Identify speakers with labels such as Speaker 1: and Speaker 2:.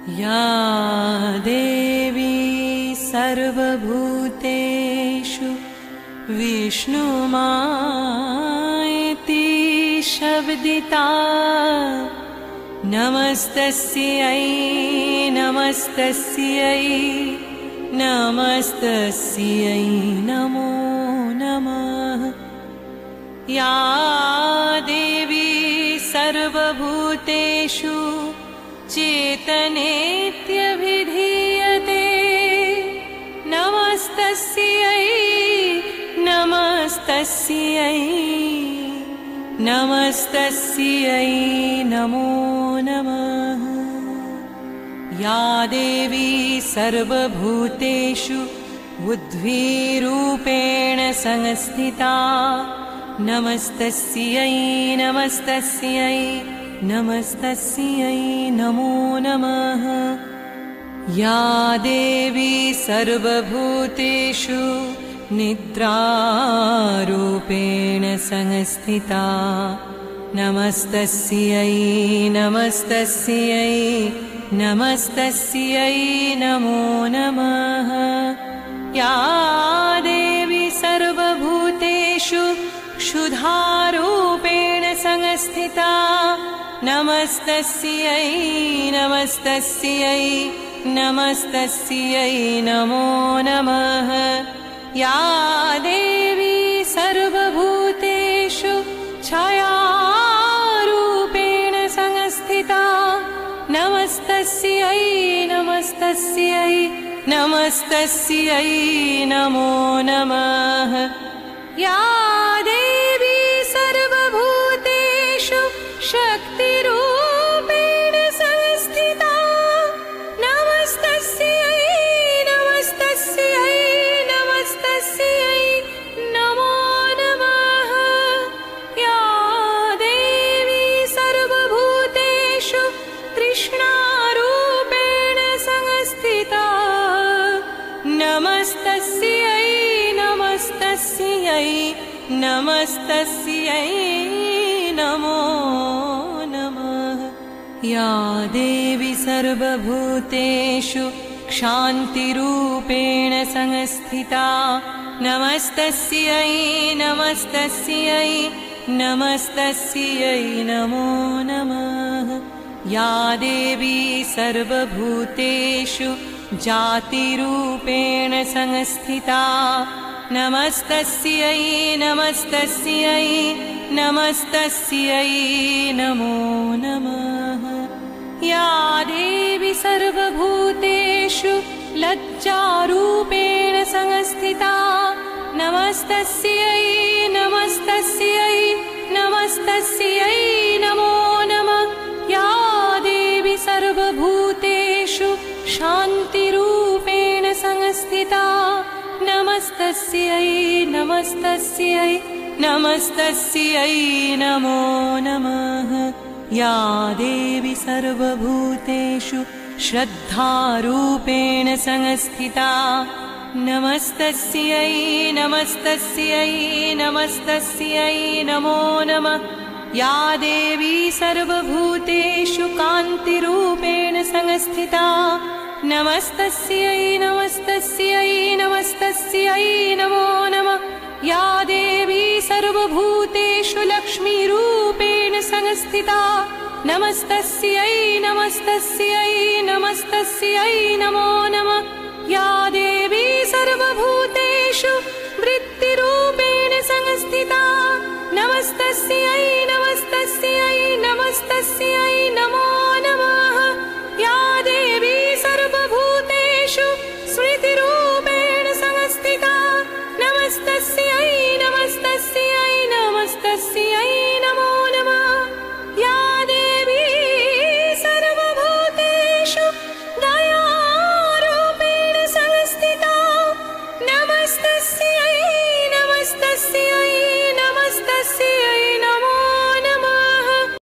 Speaker 1: या देवी सर्वभूतेषु विष्णुमायेति शब्दिता नमस्तस्यै नमस्तस्यै नमस्तस्यै नमो नमः। या देवी सर्वभूतेषु चेतनेत्यभिधीयते नमस्तस्यै नमस्तस्यै नमस्तस्यै नमो नमः। या देवी सर्वभूतेषु बुद्धिरूपेण संस्थिता नमस्तस्यै नमस्तस्यै नमस्तस्यै नमो नमः। या देवी सर्वभूतेषु निद्रारूपेण संस्थिता नमस्तस्यै नमस्तस्यै नमस्तस्यै नमो नमः। या देवी सर्वभूतेषु क्षुधारूपेण संस्थिता नमस्तस्यै नमस्तस्यै नमस्तस्यै नमो नमः। या देवी सर्वभूतेषु छायारूपेण संस्थिता नमस्तस्यै नमस्तस्यै नमस्तस्यै नमो नमः। या देवी सर्वभूतेषु शक्तिरूपेण संस्थिता नमस्तस्यै नमस्तस्यै नमस्तस्यै नमो नमः। या देवी सर्वभूतेषु तृष्णारूपेण संस्थिता नमस्तस्यै नमस्तस्यै नमस्तस्यै नमो नमः। या देवी सर्वभूतेषु क्षान्तिरूपेण संस्थिता नमस्तस्यै नमस्तस्यै नमस्तस्यै नमो नमः। या देवी सर्वभूतेषु जातिरूपेण संस्थिता नमस्तस्यै नमस्तस्यै नमस्तस्यै नमो नमः। या देवी सर्वभूतेषु लज्जारूपेण संस्थिता नमस्तस्यै नमस्तस्यै नमस्तस्यै नमो नमः। या देवी सर्वभूतेषु शान्तिरूपेण संस्थिता नमस्तस्यै नमस्तस्यै नमस्तस्यै नमो नमः। या देवी सर्वभूतेषु श्रद्धारूपेण संस्थिता नमस्तस्यै नमस्तस्यै नमस्तस्यै नमो नमः। या देवी सर्वभूतेषु कान्तिरूपेण संस्थिता नमस्तस्यै नमस्तस्यै नमस्तस्यै नमो नमः। या देवी सर्वभूतेषु लक्ष्मीरूपेण संस्थिता नमस्तस्यै नमस्तस्यै नमस्तस्यै नमो नमः। या देवी सर्वभूतेषु वृत्तिरूपेण संस्थिता नमस्तस्यै नमस्तस्यै नमस्तस्यै